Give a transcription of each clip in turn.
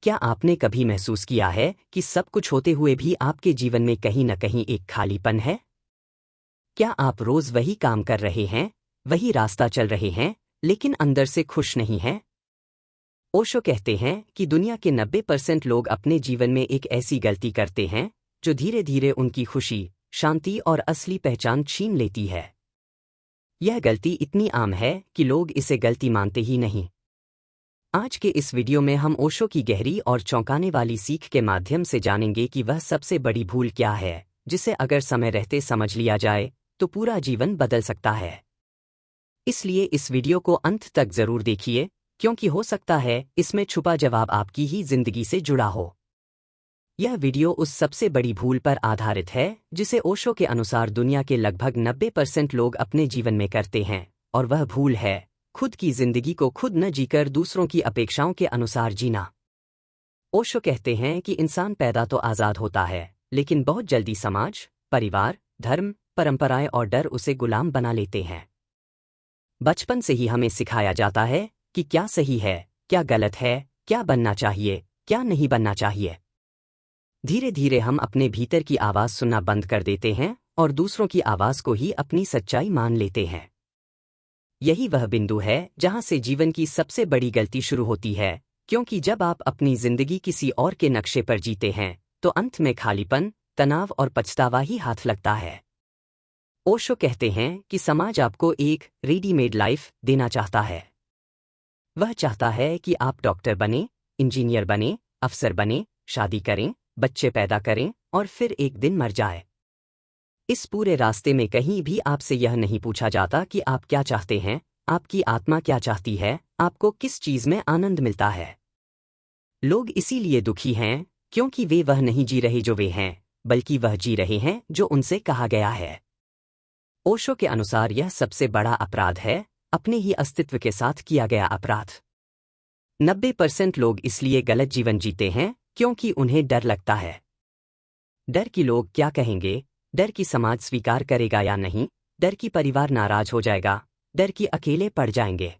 क्या आपने कभी महसूस किया है कि सब कुछ होते हुए भी आपके जीवन में कहीं न कहीं एक खालीपन है? क्या आप रोज वही काम कर रहे हैं, वही रास्ता चल रहे हैं, लेकिन अंदर से खुश नहीं हैं? ओशो कहते हैं कि दुनिया के 90% लोग अपने जीवन में एक ऐसी गलती करते हैं जो धीरे धीरे उनकी खुशी, शांति और असली पहचान छीन लेती है। यह गलती इतनी आम है कि लोग इसे गलती मानते ही नहीं। आज के इस वीडियो में हम ओशो की गहरी और चौंकाने वाली सीख के माध्यम से जानेंगे कि वह सबसे बड़ी भूल क्या है जिसे अगर समय रहते समझ लिया जाए तो पूरा जीवन बदल सकता है। इसलिए इस वीडियो को अंत तक जरूर देखिए, क्योंकि हो सकता है इसमें छुपा जवाब आपकी ही जिंदगी से जुड़ा हो। यह वीडियो उस सबसे बड़ी भूल पर आधारित है जिसे ओशो के अनुसार दुनिया के लगभग 90% लोग अपने जीवन में करते हैं, और वह भूल है खुद की जिंदगी को खुद न जीकर दूसरों की अपेक्षाओं के अनुसार जीना। ओशो कहते हैं कि इंसान पैदा तो आज़ाद होता है, लेकिन बहुत जल्दी समाज, परिवार, धर्म, परंपराएं और डर उसे गुलाम बना लेते हैं। बचपन से ही हमें सिखाया जाता है कि क्या सही है, क्या गलत है, क्या बनना चाहिए, क्या नहीं बनना चाहिए। धीरे धीरे हम अपने भीतर की आवाज़ सुनना बंद कर देते हैं और दूसरों की आवाज़ को ही अपनी सच्चाई मान लेते हैं। यही वह बिंदु है जहां से जीवन की सबसे बड़ी गलती शुरू होती है, क्योंकि जब आप अपनी जिंदगी किसी और के नक्शे पर जीते हैं तो अंत में खालीपन, तनाव और पछतावा ही हाथ लगता है। ओशो कहते हैं कि समाज आपको एक रेडीमेड लाइफ देना चाहता है। वह चाहता है कि आप डॉक्टर बने, इंजीनियर बने, अफसर बने, शादी करें, बच्चे पैदा करें और फिर एक दिन मर जाए। इस पूरे रास्ते में कहीं भी आपसे यह नहीं पूछा जाता कि आप क्या चाहते हैं, आपकी आत्मा क्या चाहती है, आपको किस चीज में आनंद मिलता है। लोग इसीलिए दुखी हैं क्योंकि वे वह नहीं जी रहे जो वे हैं, बल्कि वह जी रहे हैं जो उनसे कहा गया है। ओशो के अनुसार यह सबसे बड़ा अपराध है, अपने ही अस्तित्व के साथ किया गया अपराध। 90% लोग इसलिए गलत जीवन जीते हैं क्योंकि उन्हें डर लगता है। डर कि लोग क्या कहेंगे, डर कि समाज स्वीकार करेगा या नहीं, डर कि परिवार नाराज हो जाएगा, डर कि अकेले पड़ जाएंगे।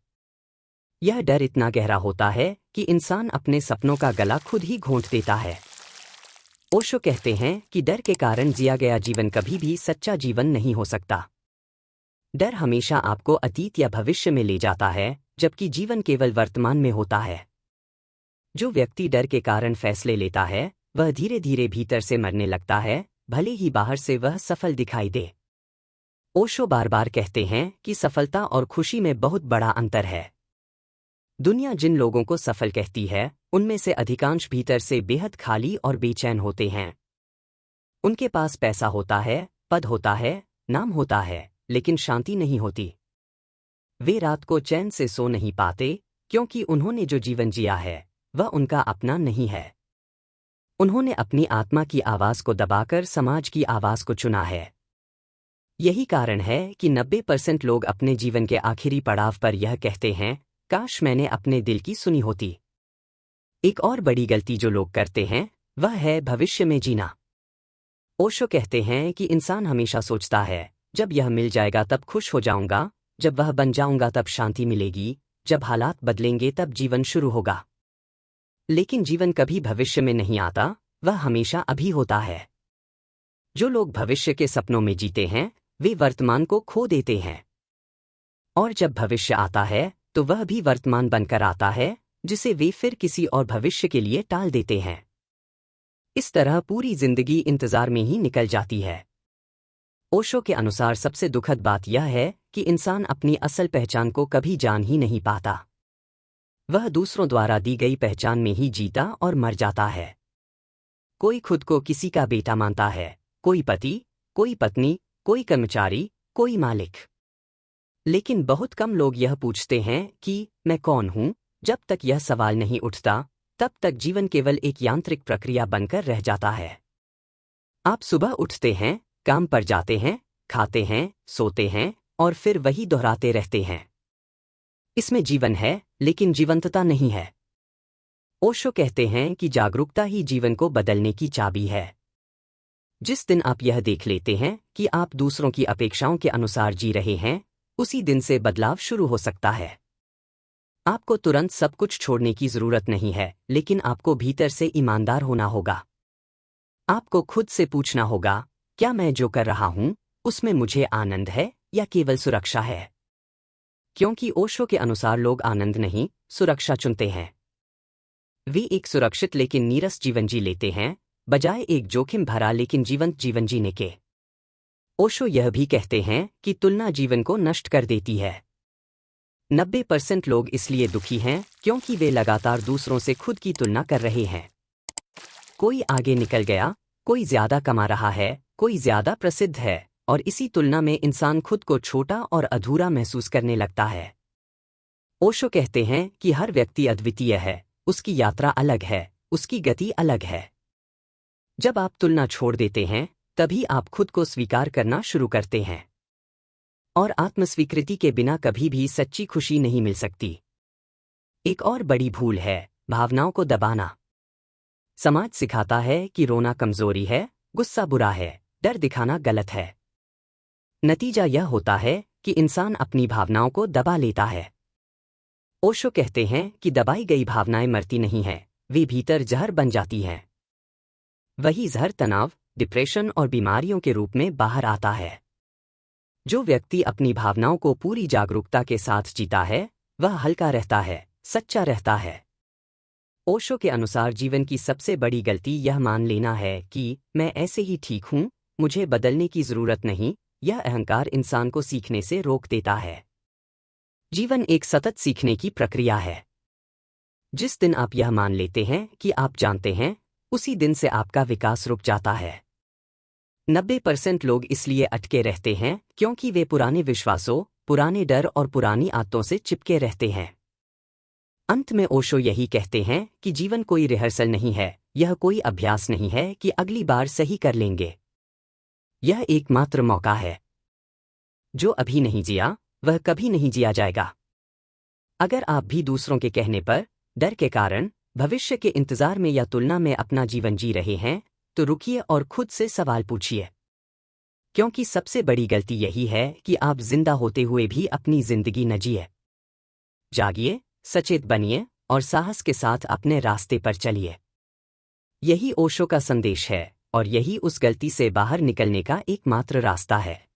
यह डर इतना गहरा होता है कि इंसान अपने सपनों का गला खुद ही घोंट देता है। ओशो कहते हैं कि डर के कारण जिया गया जीवन कभी भी सच्चा जीवन नहीं हो सकता। डर हमेशा आपको अतीत या भविष्य में ले जाता है, जबकि जीवन केवल वर्तमान में होता है। जो व्यक्ति डर के कारण फैसले लेता है वह धीरे धीरे भीतर से मरने लगता है, भले ही बाहर से वह सफल दिखाई दे। ओशो बार बार कहते हैं कि सफलता और खुशी में बहुत बड़ा अंतर है। दुनिया जिन लोगों को सफल कहती है उनमें से अधिकांश भीतर से बेहद खाली और बेचैन होते हैं। उनके पास पैसा होता है, पद होता है, नाम होता है, लेकिन शांति नहीं होती। वे रात को चैन से सो नहीं पाते क्योंकि उन्होंने जो जीवन जिया है वह उनका अपना नहीं है। उन्होंने अपनी आत्मा की आवाज़ को दबाकर समाज की आवाज़ को चुना है। यही कारण है कि 90% लोग अपने जीवन के आखिरी पड़ाव पर यह कहते हैं, काश मैंने अपने दिल की सुनी होती। एक और बड़ी गलती जो लोग करते हैं वह है भविष्य में जीना। ओशो कहते हैं कि इंसान हमेशा सोचता है, जब यह मिल जाएगा तब खुश हो जाऊंगा, जब वह बन जाऊंगा तब शांति मिलेगी, जब हालात बदलेंगे तब जीवन शुरू होगा। लेकिन जीवन कभी भविष्य में नहीं आता, वह हमेशा अभी होता है। जो लोग भविष्य के सपनों में जीते हैं वे वर्तमान को खो देते हैं, और जब भविष्य आता है तो वह भी वर्तमान बनकर आता है जिसे वे फिर किसी और भविष्य के लिए टाल देते हैं। इस तरह पूरी जिंदगी इंतजार में ही निकल जाती है। ओशो के अनुसार सबसे दुखद बात यह है कि इंसान अपनी असल पहचान को कभी जान ही नहीं पाता। वह दूसरों द्वारा दी गई पहचान में ही जीता और मर जाता है। कोई खुद को किसी का बेटा मानता है, कोई पति, कोई पत्नी, कोई कर्मचारी, कोई मालिक। लेकिन बहुत कम लोग यह पूछते हैं कि मैं कौन हूं। जब तक यह सवाल नहीं उठता तब तक जीवन केवल एक यांत्रिक प्रक्रिया बनकर रह जाता है। आप सुबह उठते हैं, काम पर जाते हैं, खाते हैं, सोते हैं और फिर वही दोहराते रहते हैं। इसमें जीवन है लेकिन जीवंतता नहीं है। ओशो कहते हैं कि जागरूकता ही जीवन को बदलने की चाबी है। जिस दिन आप यह देख लेते हैं कि आप दूसरों की अपेक्षाओं के अनुसार जी रहे हैं, उसी दिन से बदलाव शुरू हो सकता है। आपको तुरंत सब कुछ छोड़ने की जरूरत नहीं है, लेकिन आपको भीतर से ईमानदार होना होगा। आपको खुद से पूछना होगा, क्या मैं जो कर रहा हूं उसमें मुझे आनंद है या केवल सुरक्षा है? क्योंकि ओशो के अनुसार लोग आनंद नहीं, सुरक्षा चुनते हैं। वे एक सुरक्षित लेकिन नीरस जीवन जी लेते हैं, बजाय एक जोखिम भरा लेकिन जीवंत जीवन जीने के। ओशो यह भी कहते हैं कि तुलना जीवन को नष्ट कर देती है। 90% लोग इसलिए दुखी हैं क्योंकि वे लगातार दूसरों से खुद की तुलना कर रहे हैं। कोई आगे निकल गया, कोई ज्यादा कमा रहा है, कोई ज्यादा प्रसिद्ध है, और इसी तुलना में इंसान खुद को छोटा और अधूरा महसूस करने लगता है। ओशो कहते हैं कि हर व्यक्ति अद्वितीय है, उसकी यात्रा अलग है, उसकी गति अलग है। जब आप तुलना छोड़ देते हैं, तभी आप खुद को स्वीकार करना शुरू करते हैं। और आत्मस्वीकृति के बिना कभी भी सच्ची खुशी नहीं मिल सकती। एक और बड़ी भूल है भावनाओं को दबाना। समाज सिखाता है कि रोना कमजोरी है, गुस्सा बुरा है, डर दिखाना गलत है। नतीजा यह होता है कि इंसान अपनी भावनाओं को दबा लेता है। ओशो कहते हैं कि दबाई गई भावनाएं मरती नहीं हैं, वे भीतर जहर बन जाती हैं। वही जहर तनाव, डिप्रेशन और बीमारियों के रूप में बाहर आता है। जो व्यक्ति अपनी भावनाओं को पूरी जागरूकता के साथ जीता है, वह हल्का रहता है, सच्चा रहता है। ओशो के अनुसार जीवन की सबसे बड़ी गलती यह मान लेना है कि मैं ऐसे ही ठीक हूं, मुझे बदलने की जरूरत नहीं। यह अहंकार इंसान को सीखने से रोक देता है। जीवन एक सतत सीखने की प्रक्रिया है। जिस दिन आप यह मान लेते हैं कि आप जानते हैं, उसी दिन से आपका विकास रुक जाता है। 90% लोग इसलिए अटके रहते हैं क्योंकि वे पुराने विश्वासों, पुराने डर और पुरानी आदतों से चिपके रहते हैं। अंत में ओशो यही कहते हैं कि जीवन कोई रिहर्सल नहीं है, यह कोई अभ्यास नहीं है कि अगली बार सही कर लेंगे। यह एकमात्र मौका है। जो अभी नहीं जिया, वह कभी नहीं जिया जाएगा। अगर आप भी दूसरों के कहने पर, डर के कारण, भविष्य के इंतजार में या तुलना में अपना जीवन जी रहे हैं, तो रुकिए और खुद से सवाल पूछिए। क्योंकि सबसे बड़ी गलती यही है कि आप जिंदा होते हुए भी अपनी जिंदगी न जिए। जागिए, सचेत बनिए और साहस के साथ अपने रास्ते पर चलिए। यही ओशो का संदेश है और यही उस गलती से बाहर निकलने का एकमात्र रास्ता है।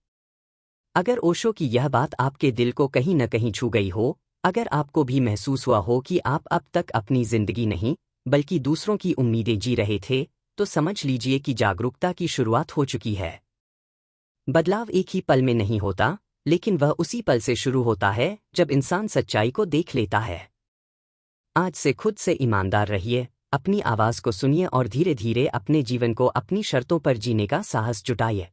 अगर ओशो की यह बात आपके दिल को कहीं न कहीं छू गई हो, अगर आपको भी महसूस हुआ हो कि आप अब तक अपनी जिंदगी नहीं, बल्कि दूसरों की उम्मीदें जी रहे थे, तो समझ लीजिए कि जागरूकता की शुरुआत हो चुकी है। बदलाव एक ही पल में नहीं होता, लेकिन वह उसी पल से शुरू होता है जब इंसान सच्चाई को देख लेता है। आज से खुद से ईमानदार रहिए, अपनी आवाज को सुनिए और धीरे धीरे अपने जीवन को अपनी शर्तों पर जीने का साहस जुटाइए।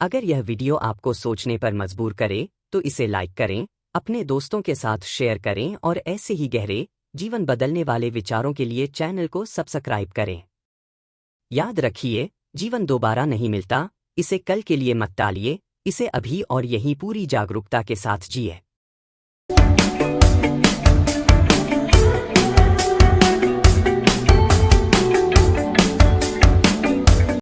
अगर यह वीडियो आपको सोचने पर मजबूर करे, तो इसे लाइक करें, अपने दोस्तों के साथ शेयर करें और ऐसे ही गहरे, जीवन बदलने वाले विचारों के लिए चैनल को सब्सक्राइब करें। याद रखिए, जीवन दोबारा नहीं मिलता, इसे कल के लिए मत टालिए, इसे अभी और यहीं पूरी जागरूकता के साथ जिए।